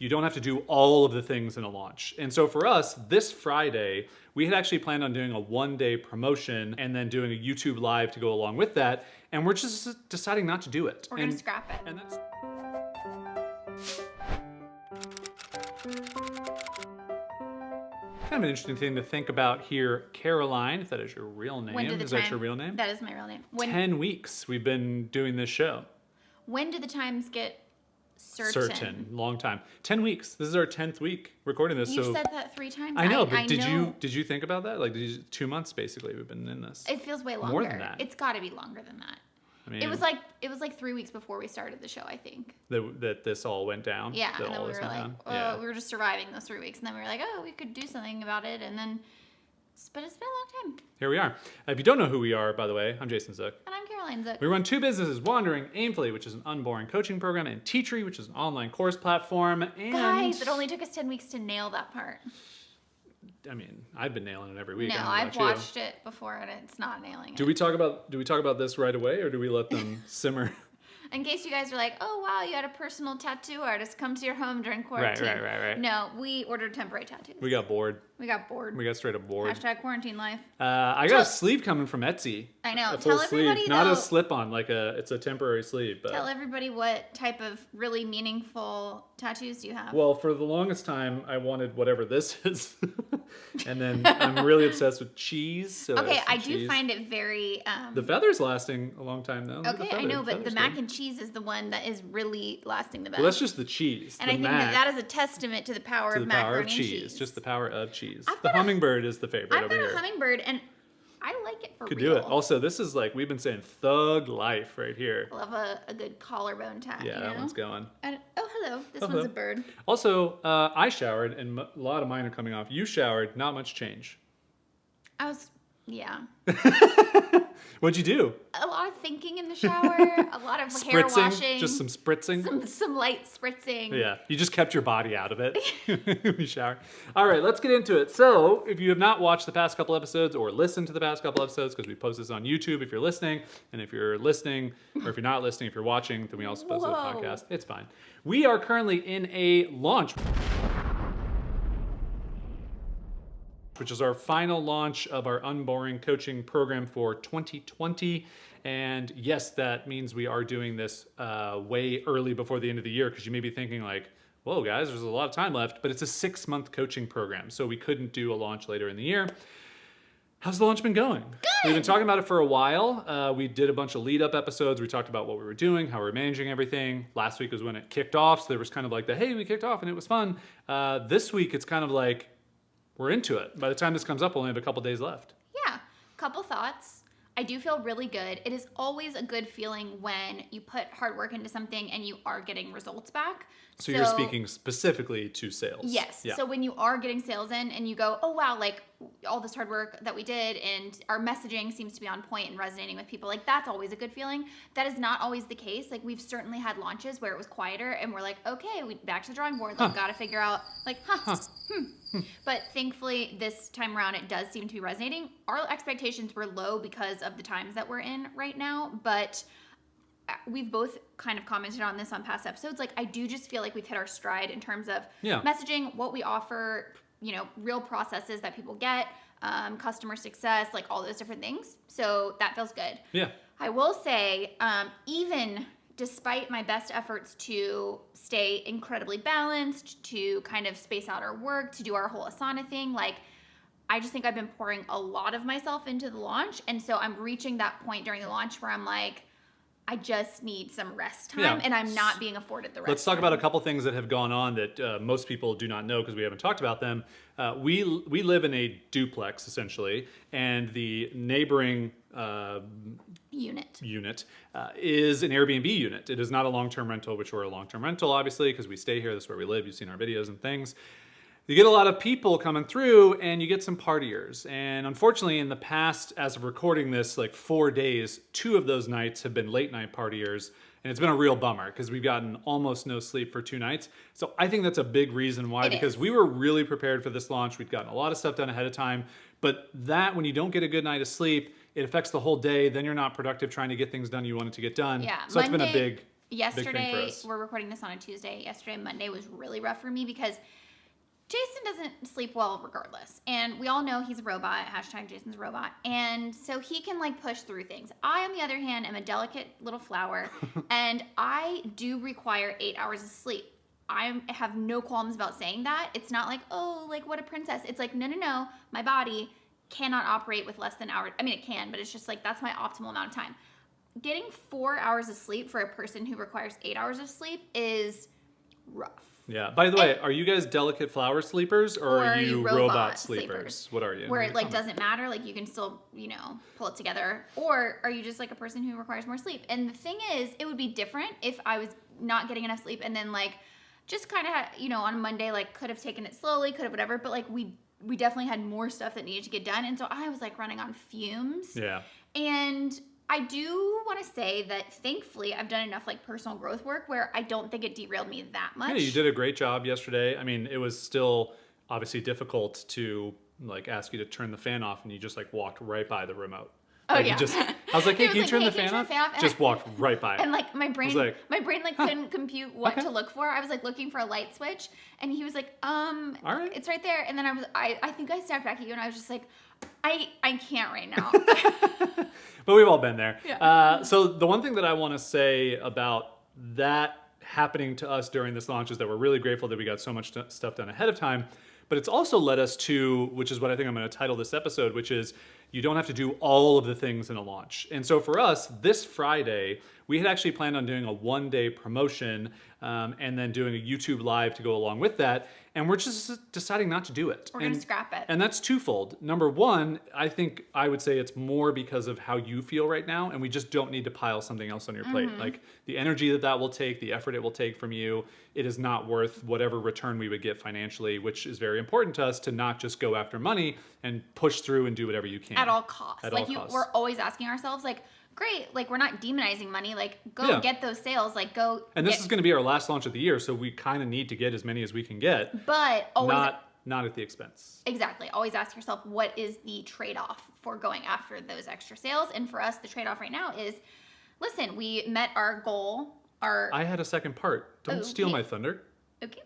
You don't have to do all of the things in a launch. And so for us, this Friday, we had actually planned on doing a 1-day promotion and then doing a YouTube live to go along with that. And we're just deciding not to do it. We're gonna scrap it. And that's kind of an interesting thing to think about here. Caroline, if that is your real name. Is that your real name? That is my real name. 10 weeks we've been doing this show. When do the times get certain? Long time. 10 weeks. This is our 10th week recording this. You've said that 3 times. I know, but did you think about that? Like 2 months basically we've been in this. It feels way longer. More than that. It's got to be longer than that. I mean, it was like 3 weeks before we started the show, I think. That this all went down. Yeah, and then we were like, we were just surviving those 3 weeks, and then we were like, oh, we could do something about it, and then, but it's been a long time. Here we are. If you don't know who we are, by the way, I'm Jason Zook. And I'm Caroline Zook. We run 2 businesses, Wandering, Aimfully, which is an unboring coaching program, and Teachery, which is an online course platform. And guys, it only took us 10 weeks to nail that part. I mean, I've been nailing it every week. No, I've watched it before, and it's not nailing it. Do we talk about this right away, or do we let them simmer? In case you guys are like, oh wow, you had a personal tattoo artist come to your home during quarantine. Right. No, we ordered temporary tattoos. We got bored. We got straight up bored. # quarantine life. I got a sleeve coming from Etsy. I know. Tell everybody sleeve. Not a slip-on, it's a temporary sleeve. But tell everybody what type of really meaningful tattoos you have. Well, for the longest time, I wanted whatever this is. And then I'm really obsessed with cheese. So okay, I do find it very... the feather's lasting a long time, though. Okay, I know, but the mac and cheese is the one that is really lasting the best. Well, that's just the cheese. And I think that is a testament to the power of macaroni and cheese. Just the power of cheese. The hummingbird is the favorite over here. I've got a hummingbird, and I like it for real. Could do it. Also, this is like, we've been saying thug life right here. I love a good collarbone tat. Yeah, that one's going. Oh, hello. This one's a bird. Also, I showered, and a lot of mine are coming off. You showered, not much change. Yeah. What'd you do? A lot of thinking in the shower, a lot of hair washing. Just some spritzing? Some light spritzing. Yeah, you just kept your body out of it when you shower. All right, let's get into it. So, if you have not watched the past couple episodes or listened to the past couple episodes, because we post this on YouTube if you're listening, and if you're listening, or if you're not listening, if you're watching, then we also post it on the podcast. It's fine. We are currently in a launch, which is our final launch of our Unboring Coaching Program for 2020. And yes, that means we are doing this way early before the end of the year, because you may be thinking like, whoa guys, there's a lot of time left, but it's a 6-month coaching program, so we couldn't do a launch later in the year. How's the launch been going? Good. We've been talking about it for a while. We did a bunch of lead-up episodes. We talked about what we were doing, how we were managing everything. Last week was when it kicked off, so there was kind of like the, hey, we kicked off and it was fun. This week, it's kind of like, we're into it. By the time this comes up, we'll only have a couple days left. Yeah, couple thoughts. I do feel really good. It is always a good feeling when you put hard work into something and you are getting results back. So you're speaking specifically to sales. Yes. Yeah. So when you are getting sales in and you go, oh wow, like all this hard work that we did and our messaging seems to be on point and resonating with people, like that's always a good feeling. That is not always the case. Like we've certainly had launches where it was quieter and we're like, okay, we back to the drawing board. Like gotta figure out like, But thankfully this time around it does seem to be resonating. Our expectations were low because of the times that we're in right now, but we've both kind of commented on this on past episodes. Like I do just feel like we've hit our stride in terms of messaging, what we offer, real processes that people get, customer success, like all those different things. So that feels good. Yeah. I will say, even despite my best efforts to stay incredibly balanced, to kind of space out our work, to do our whole Asana thing, like I just think I've been pouring a lot of myself into the launch. And so I'm reaching that point during the launch where I'm like, I just need some rest time, and I'm not being afforded the rest. Let's talk about a couple things that have gone on that most people do not know because we haven't talked about them. We live in a duplex, essentially, and the neighboring unit is an Airbnb unit. It is not a long-term rental, which we're a long-term rental, obviously, because we stay here. That's where we live. You've seen our videos and things. You get a lot of people coming through and you get some partiers. And unfortunately in the past, as of recording this, like 4 days, 2 of those nights have been late night partiers. And it's been a real bummer because we've gotten almost no sleep for 2 nights. So I think that's a big reason why, because we were really prepared for this launch. We'd gotten a lot of stuff done ahead of time, but that when you don't get a good night of sleep, it affects the whole day. Then you're not productive trying to get things done you wanted to get done. Yeah, so that's been a big Yesterday, we're recording this on a Tuesday. Yesterday, Monday was really rough for me because Jason doesn't sleep well regardless. And we all know he's a robot, hashtag Jason's a robot. And so he can like push through things. I, on the other hand, am a delicate little flower and I do require 8 hours of sleep. I have no qualms about saying that. It's not like, oh, like what a princess. It's like, no. My body cannot operate with less than hours. I mean, it can, but it's just like, that's my optimal amount of time. Getting 4 hours of sleep for a person who requires 8 hours of sleep is rough. Yeah. By the way, are you guys delicate flower sleepers or are you robot sleepers? What are you? Where it like doesn't matter, like you can still, pull it together. Or are you just like a person who requires more sleep? And the thing is, it would be different if I was not getting enough sleep and then like just kind of, on a Monday, like could have taken it slowly, could have whatever. But like we definitely had more stuff that needed to get done. And so I was like running on fumes. Yeah. And I do want to say that thankfully I've done enough like personal growth work where I don't think it derailed me that much. Yeah, you did a great job yesterday. I mean, it was still obviously difficult to like ask you to turn the fan off and you just like walked right by the remote. Oh yeah. I was like, hey, can you turn the fan off? Just walked right by it. And like my brain couldn't compute what to look for. I was like looking for a light switch and he was like, all right, it's right there. And then I think I stepped back at you and I was just like, I can't right now. But we've all been there. Yeah. So the one thing that I want to say about that happening to us during this launch is that we're really grateful that we got so much stuff done ahead of time. But it's also led us to, which is what I think I'm going to title this episode, which is you don't have to do all of the things in a launch. And so for us, this Friday, we had actually planned on doing a one-day promotion and then doing a YouTube live to go along with that. And we're just deciding not to do it. We're going to scrap it. And that's twofold. Number one, I would say it's more because of how you feel right now. And we just don't need to pile something else on your plate. Like the energy that will take, the effort it will take from you, it is not worth whatever return we would get financially, which is very important to us to not just go after money and push through and do whatever you can. At all costs. We're always asking ourselves, like, great, like we're not demonizing money, like go get those sales, like go. And this is going to be our last launch of the year, so we kind of need to get as many as we can get. But always not at the expense. Exactly. Always ask yourself, what is the trade-off for going after those extra sales? And for us, the trade-off right now is, listen, we met our goal. I had a second part. Don't steal my thunder. Okay.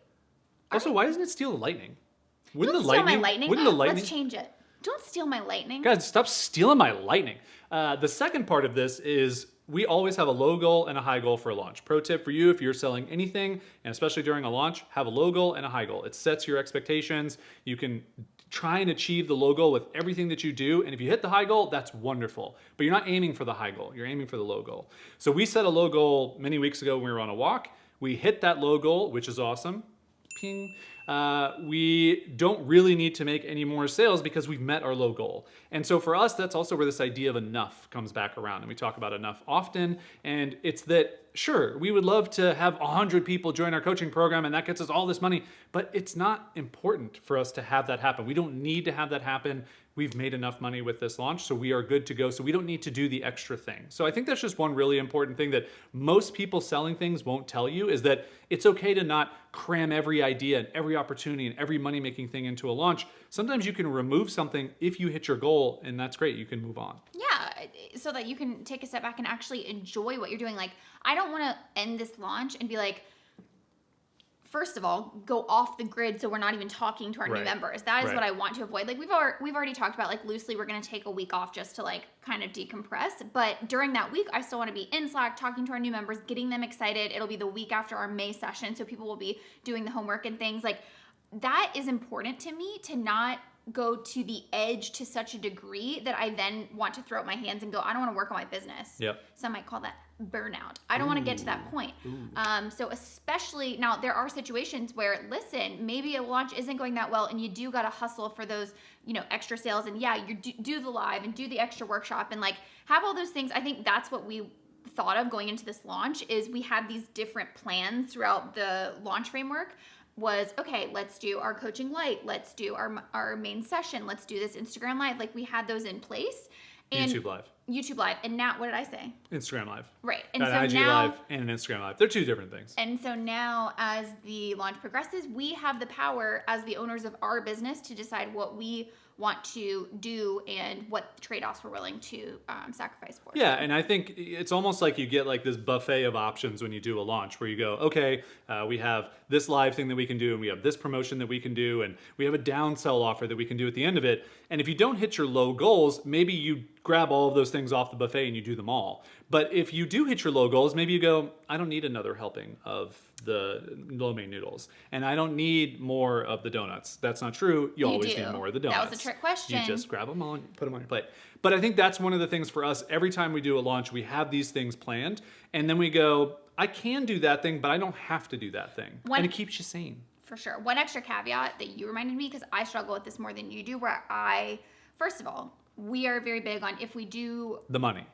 Also, why doesn't it steal the lightning? Don't steal my lightning. Let's change it. Don't steal my lightning. Guys, stop stealing my lightning. The second part of this is we always have a low goal and a high goal for a launch. Pro tip for you, if you're selling anything, and especially during a launch, have a low goal and a high goal. It sets your expectations. You can try and achieve the low goal with everything that you do. And if you hit the high goal, that's wonderful. But you're not aiming for the high goal. You're aiming for the low goal. So we set a low goal many weeks ago when we were on a walk. We hit that low goal, which is awesome. Ping. We don't really need to make any more sales because we've met our low goal. And so for us, that's also where this idea of enough comes back around. And we talk about enough often. And it's that, sure, we would love to have 100 people join our coaching program and that gets us all this money, but it's not important for us to have that happen. We don't need to have that happen. We've made enough money with this launch, so we are good to go. So we don't need to do the extra thing. So I think that's just one really important thing that most people selling things won't tell you is that it's okay to not cram every idea and every opportunity and every money-making thing into a launch. Sometimes you can remove something if you hit your goal, and that's great. You can move on. Yeah, so that you can take a step back and actually enjoy what you're doing. Like, I don't want to end this launch and be like, first of all, go off the grid so we're not even talking to our new members. That is what I want to avoid. Like we've already talked about, like loosely, we're going to take a week off just to like kind of decompress. But during that week, I still want to be in Slack, talking to our new members, getting them excited. It'll be the week after our May session, so people will be doing the homework and things. Like that is important to me, to not go to the edge to such a degree that I then want to throw up my hands and go, I don't want to work on my business. Yep. Some might call that burnout. I don't want to get to that point. So especially now, there are situations where, listen, maybe a launch isn't going that well and you do got to hustle for those, extra sales, and you do the live and do the extra workshop and like have all those things. I think that's what we thought of going into this launch, is we had these different plans throughout the launch framework. Was, okay, let's do our coaching light, let's do our main session, let's do this Instagram live. Like we had those in place. And YouTube live. YouTube Live, and now, what did I say? Instagram Live. Right. And Got so an IG now, Live and an Instagram Live. They're two different things. And so now, as the launch progresses, we have the power as the owners of our business to decide what we want to do and what trade-offs we're willing to sacrifice for. Yeah, and I think it's almost like you get like this buffet of options when you do a launch where you go, okay, we have this live thing that we can do, and we have this promotion that we can do, and we have a downsell offer that we can do at the end of it. And if you don't hit your low goals, maybe you grab all of those things off the buffet and you do them all. But if you do hit your low goals, maybe you go, I don't need another helping of the lo mein noodles, and I don't need more of the donuts. That's not true. You always need more of the donuts. That was a trick question. You just grab them all and put them on your plate. But I think that's one of the things for us. Every time we do a launch, we have these things planned, and then we go, I can do that thing, but I don't have to do that thing. And it keeps you sane. For sure. One extra caveat that you reminded me, because I struggle with this more than you do, where first of all, we are very big on if we do... the money.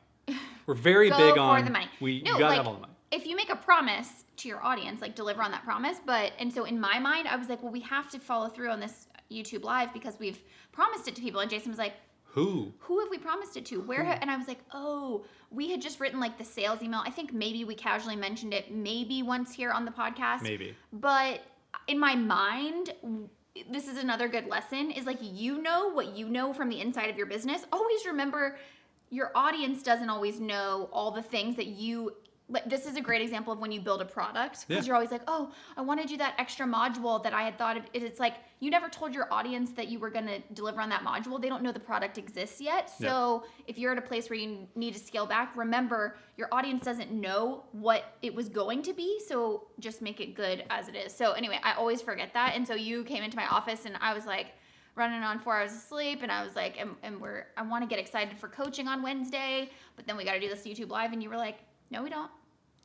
We're very big on... for the money. You gotta have all the money. If you make a promise to your audience, like deliver on that promise. And so in my mind, I was like, well, we have to follow through on this YouTube Live because we've promised it to people. And Jason was like, Who have we promised it to? And I was like, oh, we had just written like the sales email. I think maybe we casually mentioned it maybe once here on the podcast. Maybe. But in my mind, this is another good lesson, is like, you know what you know from the inside of your business. Always remember your audience doesn't always know all the things that you... This is a great example of when you build a product, because you're always like, oh, I want to do that extra module that I had thought of. It's like, you never told your audience that you were going to deliver on that module. They don't know the product exists yet. So if you're at a place where you need to scale back, remember your audience doesn't know what it was going to be. So just make it good as it is. So anyway, I always forget that. And so you came into my office and I was like running on 4 hours of sleep. And I was like, I want to get excited for coaching on Wednesday, but then we got to do this YouTube Live. And you were like, no, we don't.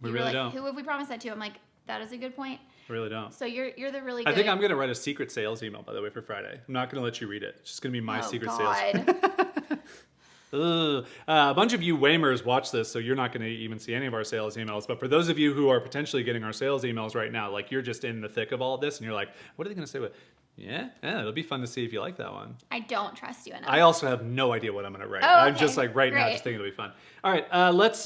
We really don't. Who have we promised that to? I'm like, that is a good point. We really don't. So you're the really good... I think I'm going to write a secret sales email, by the way, for Friday. I'm not going to let you read it. It's just going to be my secret sales. A bunch of you Whamers watch this, so you're not going to even see any of our sales emails. But for those of you who are potentially getting our sales emails right now, like you're just in the thick of all of this, and you're like, what are they going to say? Yeah, it'll be fun to see if you like that one. I don't trust you enough. I also have no idea what I'm going to write. Oh, okay. I'm just like now, just thinking it'll be fun. All right, let's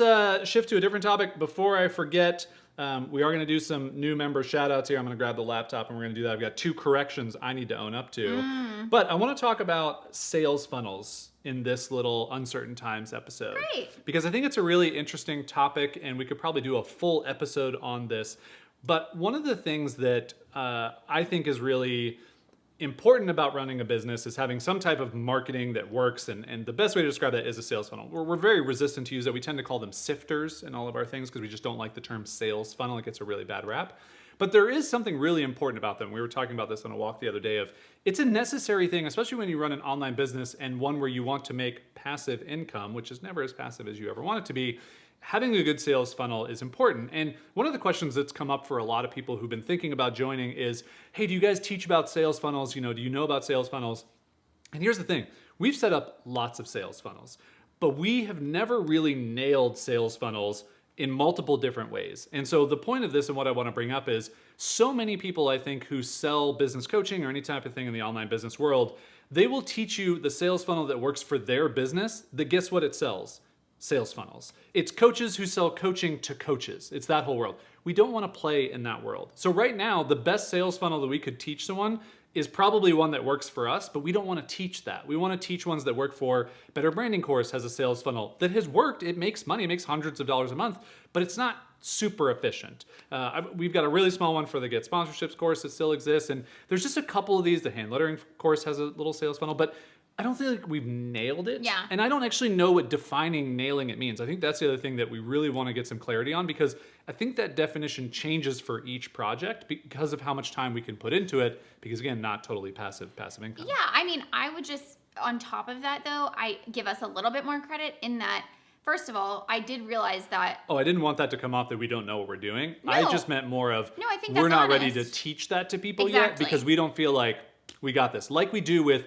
shift to a different topic. Before I forget, we are going to do some new member shout-outs here. I'm going to grab the laptop and we're going to do that. I've got 2 corrections I need to own up to. But I want to talk about sales funnels in this little Uncertain Times episode. Great. Because I think it's a really interesting topic, and we could probably do a full episode on this. But one of the things that I think is really important about running a business is having some type of marketing that works, and the best way to describe that is a sales funnel. We're very resistant to use that. We tend to call them sifters in all of our things because we just don't like the term sales funnel. It gets a really bad rap. But there is something really important about them. We were talking about this on a walk the other day of it's a necessary thing, especially when you run an online business and one where you want to make passive income, which is never as passive as you ever want it to be. Having a good sales funnel is important. And one of the questions that's come up for a lot of people who've been thinking about joining is, hey, do you guys teach about sales funnels? Do you know about sales funnels? And here's the thing. We've set up lots of sales funnels, but we have never really nailed sales funnels in multiple different ways. And so the point of this and what I want to bring up is so many people, I think, who sell business coaching or any type of thing in the online business world, they will teach you the sales funnel that works for their business that guess what it sells? Sales funnels. It's coaches who sell coaching to coaches. It's that whole world. We don't want to play in that world. So right now, the best sales funnel that we could teach someone is probably one that works for us, but we don't want to teach that. We want to teach ones that work for Better Branding Course has a sales funnel that has worked. It makes money. It makes hundreds of dollars a month, but it's not super efficient. We've got a really small one for the Get Sponsorships course that still exists, and there's just a couple of these. The Hand Lettering course has a little sales funnel, but I don't feel like we've nailed it. Yeah. And I don't actually know what defining nailing it means. I think that's the other thing that we really want to get some clarity on, because I think that definition changes for each project because of how much time we can put into it, because again, not totally passive income. Yeah, I mean, I would just, on top of that though, I give us a little bit more credit in that, first of all, I did realize that... Oh, I didn't want that to come off that we don't know what we're doing. No. I just meant more of, no, I think we're not honest. ready to teach that to people Exactly. yet, because we don't feel like we got this. Like we do with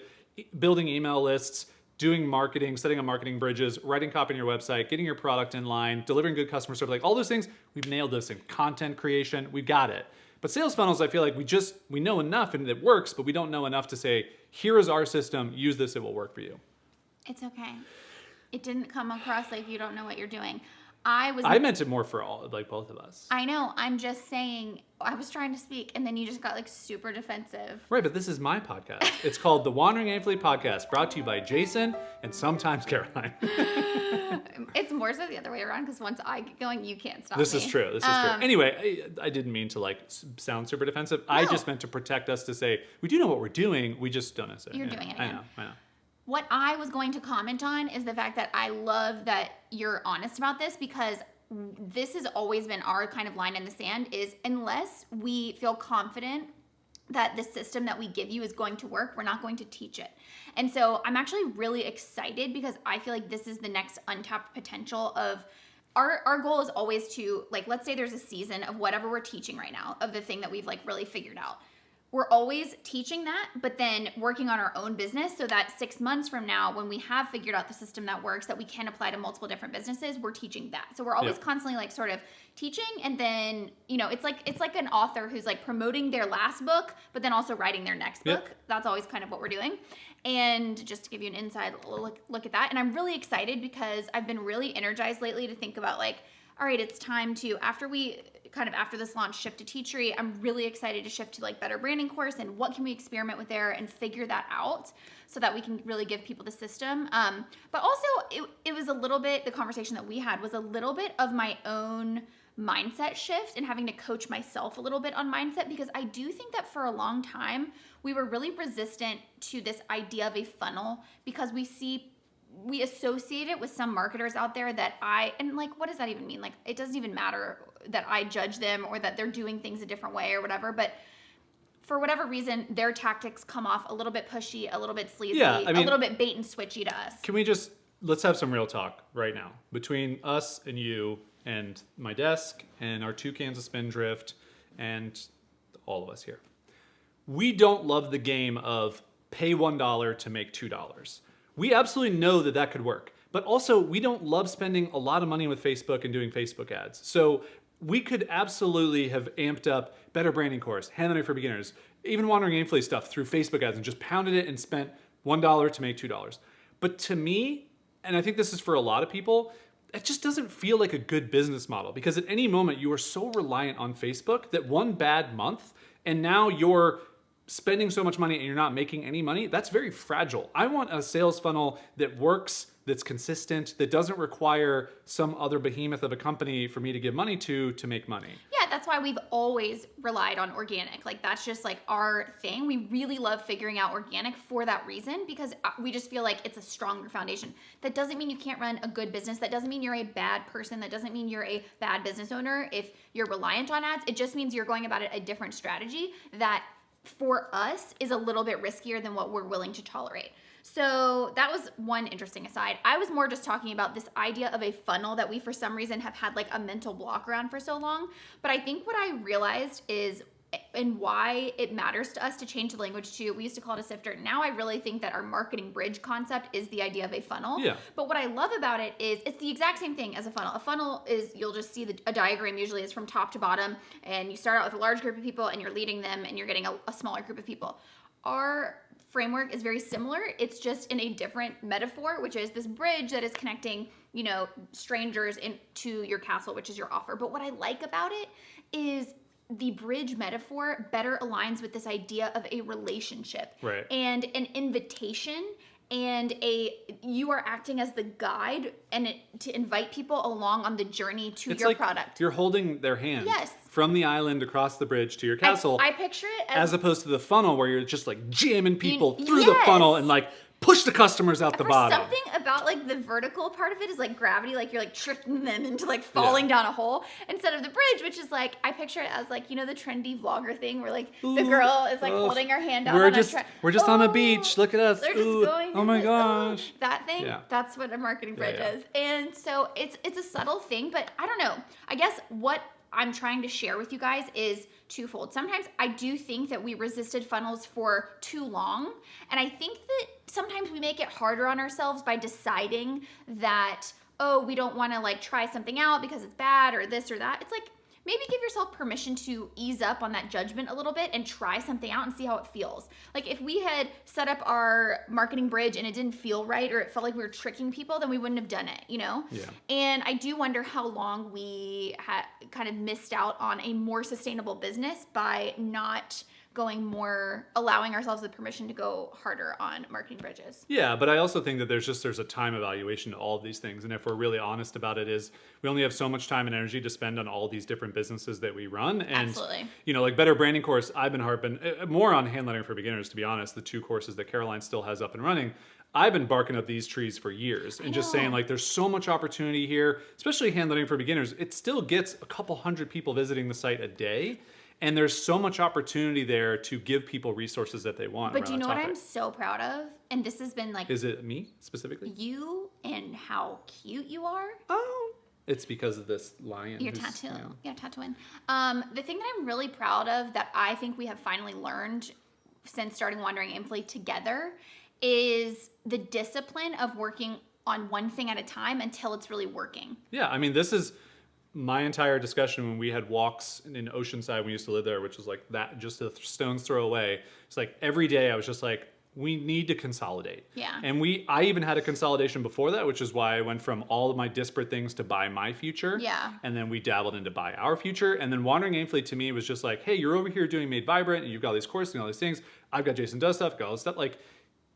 building email lists, doing marketing, setting up marketing bridges, writing copy on your website, getting your product in line, delivering good customer service, like all those things, we've nailed this in content creation, we've got it. But sales funnels, I feel like we know enough and it works, but we don't know enough to say, here is our system, use this, it will work for you. It's okay. It didn't come across like you don't know what you're doing. I meant it more for both of us. I know. I'm just saying, I was trying to speak, and then you just got like super defensive. Right, but this is my podcast. It's called the Wandering Aimfully Podcast, brought to you by Jason and sometimes Caroline. It's more so the other way around, because once I get going, you can't stop This me. is true. This is true. Anyway, I didn't mean to sound super defensive. No. I just meant to protect us, to say we do know what we're doing. We just don't necessarily. You're doing it again. I know. What I was going to comment on is the fact that I love that you're honest about this, because this has always been our kind of line in the sand, is unless we feel confident that the system that we give you is going to work, we're not going to teach it. And so I'm actually really excited, because I feel like this is the next untapped potential of our goal is always to, let's say there's a season of whatever we're teaching right now, of the thing that we've really figured out. We're always teaching that, but then working on our own business, so that 6 months from now, when we have figured out the system that works, that we can apply to multiple different businesses, we're teaching that. So we're always constantly sort of teaching, and then, it's like an author who's promoting their last book, but then also writing their next book. That's always kind of what we're doing. And just to give you an inside look at that, and I'm really excited because I've been really energized lately to think about all right, it's time to, after this launch, shift to Teachery. I'm really excited to shift to Better Branding course, and what can we experiment with there and figure that out so that we can really give people the system. But also it was a little bit, the conversation that we had was a little bit of my own mindset shift and having to coach myself a little bit on mindset, because I do think that for a long time we were really resistant to this idea of a funnel, because we associate it with some marketers out there that what does that even mean? It doesn't even matter that I judge them or that they're doing things a different way or whatever, but for whatever reason, their tactics come off a little bit pushy, a little bit sleazy, a little bit bait and switchy to us. Can we let's have some real talk right now between us and you and my desk and our 2 cans of Spindrift and all of us here. We don't love the game of pay $1 to make $2. We absolutely know that could work. But also, we don't love spending a lot of money with Facebook and doing Facebook ads. So we could absolutely have amped up Better Branding course, Handling for Beginners, even Wandering Aimfully stuff through Facebook ads, and just pounded it and spent $1 to make $2. But to me, and I think this is for a lot of people, it just doesn't feel like a good business model, because at any moment you are so reliant on Facebook that one bad month and now you're spending so much money and you're not making any money. That's very fragile. I want a sales funnel that works, that's consistent, that doesn't require some other behemoth of a company for me to give money to make money. Yeah, that's why we've always relied on organic. That's just our thing. We really love figuring out organic for that reason, because we just feel like it's a stronger foundation. That doesn't mean you can't run a good business. That doesn't mean you're a bad person. That doesn't mean you're a bad business owner if you're reliant on ads. It just means you're going about it a different strategy that for us is a little bit riskier than what we're willing to tolerate. So that was one interesting aside. I was more just talking about this idea of a funnel that we for some reason have had a mental block around for so long. But I think what I realized is, and why it matters to us to change the language to, we used to call it a sifter. Now I really think that our marketing bridge concept is the idea of a funnel. Yeah. But what I love about it is it's the exact same thing as a funnel. A funnel is, you'll just see a diagram usually is from top to bottom, and you start out with a large group of people and you're leading them and you're getting a smaller group of people. Our framework is very similar. It's just in a different metaphor, which is this bridge that is connecting, strangers into your castle, which is your offer. But what I like about it is the bridge metaphor better aligns with this idea of a relationship, right, and an invitation, and you are acting as the guide and to invite people along on the journey to your product. You're holding their hand. Yes. From the island across the bridge to your castle. I picture it as opposed to the funnel where you're just jamming people through the funnel and push the customers out the bottom. Something about the vertical part of it is gravity, you're tricking them into falling down a hole, instead of the bridge, which is I picture it as the trendy vlogger thing where the girl is holding her hand out on a track. We're just on a beach. Look at us. They're just going. Oh my gosh. That thing. Yeah. That's what a marketing bridge is. And so it's a subtle thing, but I don't know. I guess what I'm trying to share with you guys is twofold. Sometimes I do think that we resisted funnels for too long. And I think that sometimes we make it harder on ourselves by deciding that, we don't want to try something out because it's bad or this or that. It's maybe give yourself permission to ease up on that judgment a little bit and try something out and see how it feels. Like if we had set up our marketing bridge and it didn't feel right, or it felt like we were tricking people, then we wouldn't have done it, you know? Yeah. And I do wonder how long we had kind of missed out on a more sustainable business by not allowing ourselves the permission to go harder on marketing bridges. Yeah, but I also think that there's a time evaluation to all of these things. And if we're really honest about it, is we only have so much time and energy to spend on all these different businesses that we run. And, Absolutely. you know, like Better Branding course, I've been harping more on hand lettering for beginners, to be honest, the 2 courses that Caroline still has up and running. I've been barking up these trees for years and just saying, like, there's so much opportunity here, especially hand lettering for beginners. It still gets a couple hundred people visiting the site a day. And there's so much opportunity there to give people resources that they want. But do you know what I'm so proud of? And this has been like... Is it me specifically? You and how cute you are. Oh. It's because of this lion. Your tattoo. You know. Yeah, tattooing. The thing that I'm really proud of that I think we have finally learned since starting Wandering Aimfully together is the discipline of working on one thing at a time until it's really working. Yeah, I mean, this is... my entire discussion when we had walks in Oceanside when we used to live there, which was like that, just a stone's throw away. It's like every day I was just like, we need to consolidate. Yeah. And I even had a consolidation before that, which is why I went from all of my disparate things to Buy My Future. Yeah. And then we dabbled into Buy Our Future. And then Wandering Aimfully to me was just like, hey, you're over here doing Made Vibrant and you've got all these courses and all these things. I've got Jason Does Stuff, got all this stuff. Like,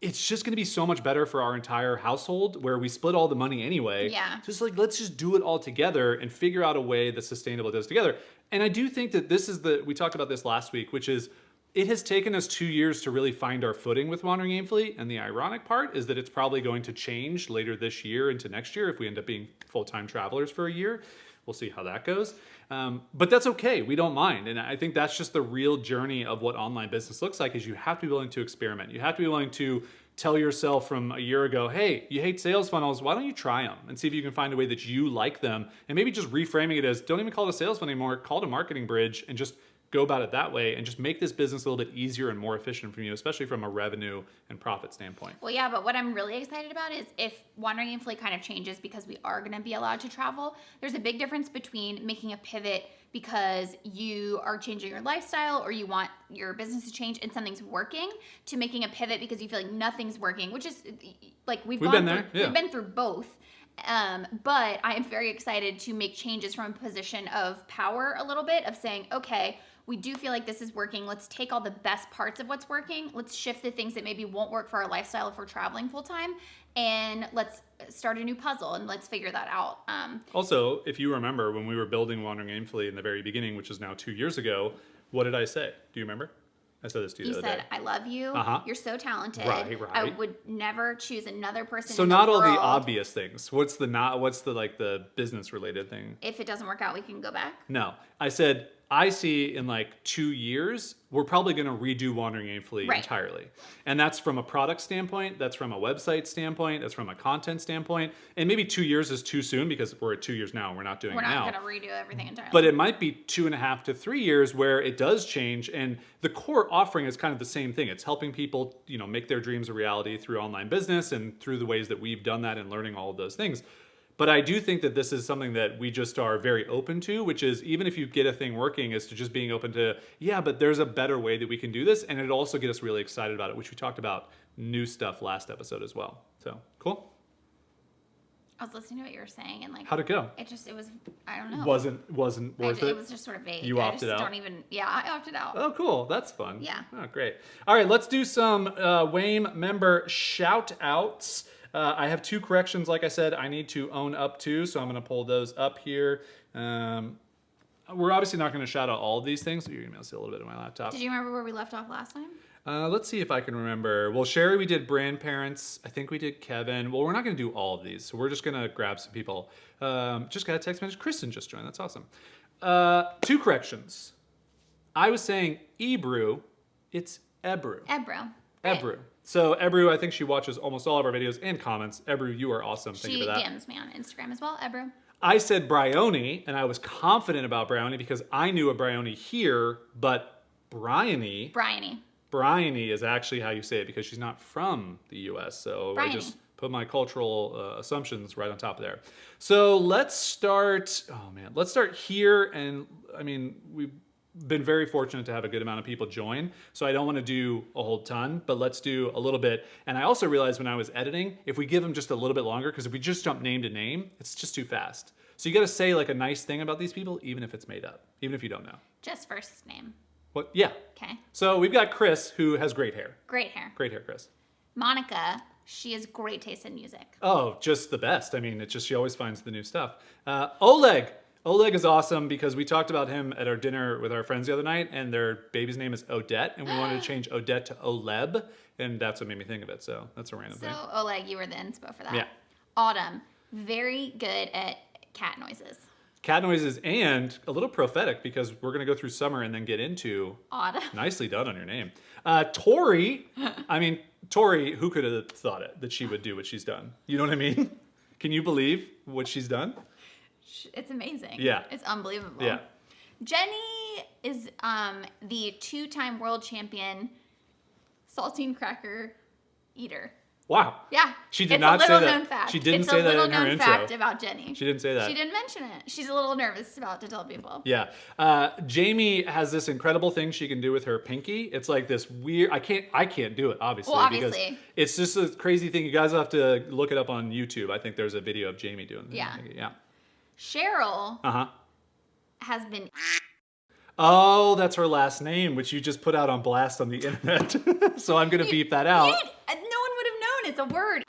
it's just going to be so much better for our entire household where we split all the money anyway. Yeah. Just like, let's just do it all together and figure out a way that's sustainable does together. And I do think that this is we talked about this last week, which is it has taken us 2 years to really find our footing with Wandering Aimfully. And the ironic part is that it's probably going to change later this year into next year if we end up being full-time travelers for a year. We'll see how that goes. But that's okay. We don't mind. And I think that's just the real journey of what online business looks like is you have to be willing to experiment. You have to be willing to tell yourself from a year ago, hey, you hate sales funnels. Why don't you try them and see if you can find a way that you like them? And maybe just reframing it as don't even call it a sales funnel anymore. Call it a marketing bridge and just go about it that way and just make this business a little bit easier and more efficient for you, especially from a revenue and profit standpoint. Well, yeah, but what I'm really excited about is if Wandering Aimfully kind of changes because we are going to be allowed to travel, there's a big difference between making a pivot because you are changing your lifestyle or you want your business to change and something's working to making a pivot because you feel like nothing's working, which is like we've been through both. But I am very excited to make changes from a position of power a little bit of saying, okay, we do feel like this is working. Let's take all the best parts of what's working. Let's shift the things that maybe won't work for our lifestyle if we're traveling full time. And let's start a new puzzle and let's figure that out. Also, if you remember when we were building Wandering Aimfully in the very beginning, which is now 2 years ago, what did I say? Do you remember? I said this to you the other day. You said, I love you. You're so talented. Right. I would never choose another person So in the not world. all the obvious things. What's the business related thing? If it doesn't work out, we can go back? No. I said, I see in like 2 years, we're probably going to redo Wandering Aimfully entirely. And that's from a product standpoint. That's from a website standpoint. That's from a content standpoint. And maybe 2 years is too soon because we're at 2 years now and we're not doing it now. We're not going to redo everything entirely. But it might be 2.5 to 3 years where it does change. And the core offering is kind of the same thing. It's helping people, make their dreams a reality through online business and through the ways that we've done that and learning all of those things. But I do think that this is something that we just are very open to, which is even if you get a thing working, is to just being open to, but there's a better way that we can do this. And it'd also get us really excited about it, which we talked about new stuff last episode as well. So, cool. I was listening to what you were saying and like... How'd it go? It was, I don't know. Wasn't worth it? It was just sort of vague. You opted out? I opted out. Oh, cool. That's fun. Yeah. Oh, great. All right, let's do some WAME member shout-outs. I have 2 corrections, like I said, I need to own up to, so I'm going to pull those up here. We're obviously not going to shout out all of these things, so you're going to be able to see a little bit of my laptop. Did you remember where we left off last time? Let's see if I can remember. Well, Sherry, we did grandparents. I think we did Kevin. Well, we're not going to do all of these, so we're just going to grab some people. Just got a text message. Kristen just joined. That's awesome. 2 corrections. I was saying Ebrew. It's Ebrew. Ebrew. Ebrew. So Ebrew, I think she watches almost all of our videos and comments. Ebrew, you are awesome. Thank you for that. She DMs me on Instagram as well, Ebrew. I said Bryony, and I was confident about Bryony because I knew a Bryony here, but Bryony is actually how you say it because she's not from the U.S. So Bryony. I just put my cultural assumptions right on top of there. So let's start. Oh man, let's start here. And I mean, we've been very fortunate to have a good amount of people join. So I don't want to do a whole ton, but let's do a little bit. And I also realized when I was editing, if we give them just a little bit longer, because if we just jump name to name, it's just too fast. So you got to say like a nice thing about these people, even if it's made up, even if you don't know. Just first name. What? Yeah. Okay. So we've got Chris, who has great hair. Great hair. Great hair, Chris. Monica, she has great taste in music. Oh, just the best. I mean, it's just she always finds the new stuff. Oleg. Oleg is awesome because we talked about him at our dinner with our friends the other night, and their baby's name is Odette, and we wanted to change Odette to Oleb, and that's what made me think of it. So that's a random thing. So Oleg, you were the inspo for that. Yeah. Autumn, very good at cat noises. Cat noises and a little prophetic because we're going to go through summer and then get into Autumn. Nicely done on your name. Tori, I mean, Tori, who could have thought it, that she would do what she's done? You know what I mean? Can you believe what she's done? It's amazing. Yeah. It's unbelievable. Yeah. Jenny is the 2-time world champion saltine cracker eater. Wow. Yeah. She did not say that. It's a little known fact. She didn't say that in her intro. It's a little known fact about Jenny. She didn't say that. She didn't mention it. She's a little nervous about to tell people. Yeah. Jamie has this incredible thing she can do with her pinky. It's like this weird, I can't do it, obviously. Well, obviously. Because it's just a crazy thing. You guys have to look it up on YouTube. I think there's a video of Jamie doing this. Yeah. Yeah. Cheryl Uh-huh. has been... Oh, that's her last name, which you just put out on blast on the internet. So I'm going to beep that out. No one would have known. It's a word.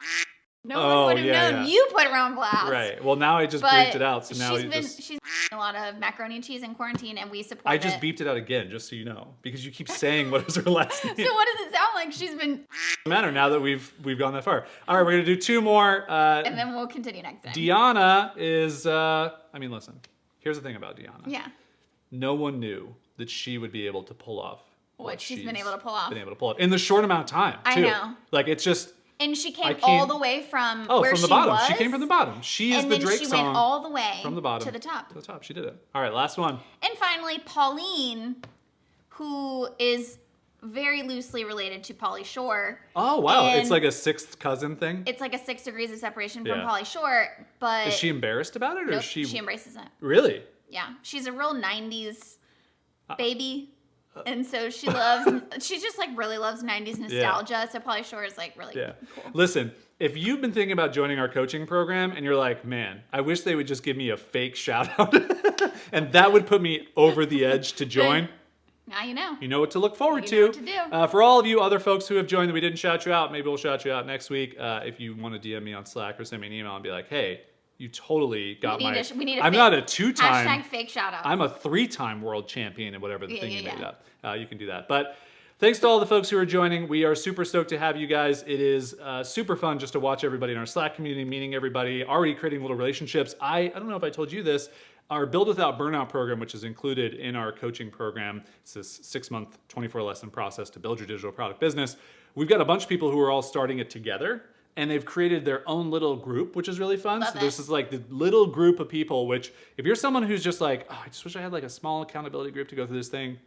No one would have known. Yeah. You put her on blast. Right. Well, now I just bleeped it out. So now she's a lot of macaroni and cheese in quarantine, and we support I just beeped it out again, just so you know, because you keep saying what is her last name. So what does it sound like? She's been... Matter now that we've gone that far. All right, we're going to do 2 more. And then we'll continue next time. Deanna is, I mean, listen, here's the thing about Deanna. Yeah. No one knew that she would be able to pull off what she's been able to pull off. Been able to pull off in the short amount of time, too. I know. Like, it's just... And she came all the way from where from the she bottom. was. She came from the bottom. She is the Drake song. And then she went all the way from the bottom to the top. To the top. She did it. All right, last one. And finally, Pauline, who is very loosely related to Pauly Shore. Oh, wow. And it's like a 6th cousin thing? It's like a 6 degrees of separation from Pauly Shore, but... Is she embarrassed about it? Or nope, is she embraces it. Really? Yeah. She's a real 90s baby. And so she just like really loves 90s nostalgia. Yeah. So Pauly Shore is like really cool. Listen, if you've been thinking about joining our coaching program and you're like, man, I wish they would just give me a fake shout out and that would put me over the edge to join. Now you know. You know what to look forward to. You know what to do. For all of you other folks who have joined that we didn't shout you out, maybe we'll shout you out next week. If you want to DM me on Slack or send me an email and be like, hey, you totally got we need I'm not a 2-time. Hashtag fake shout out. I'm a 3-time world champion and whatever the thing you made up. You can do that. But thanks to all the folks who are joining. We are super stoked to have you guys. It is super fun just to watch everybody in our Slack community, meeting everybody, already creating little relationships. I don't know if I told you this. Our Build Without Burnout program, which is included in our coaching program, it's this 6-month, 24-lesson process to build your digital product business. We've got a bunch of people who are all starting it together. And they've created their own little group, which is really fun. So this is like the little group of people, which if you're someone who's just like, oh, I just wish I had like a small accountability group to go through this thing,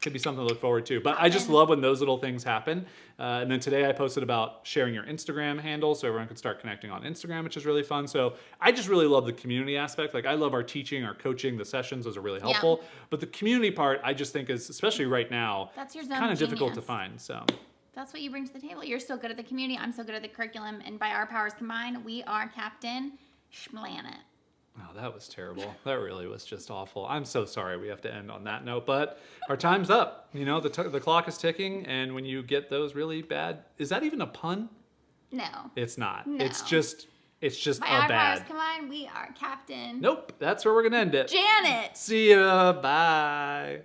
could be something to look forward to. But I just love when those little things happen. And then today I posted about sharing your Instagram handle so everyone can start connecting on Instagram, which is really fun. So I just really love the community aspect. Like I love our teaching, our coaching, the sessions. Those are really helpful. Yeah. But the community part, I just think is, especially right now, that's your zone kind of difficult to find. So. That's what you bring to the table. You're so good at the community. I'm so good at the curriculum. And by our powers combined, we are Captain Schmlanet. Oh, that was terrible. That really was just awful. I'm so sorry we have to end on that note, but our time's up. You know, the clock is ticking, and when you get those really bad... Is that even a pun? No. It's not. No. It's just by our powers combined, we are Captain... Nope. That's where we're going to end it. Janet. See ya. Bye.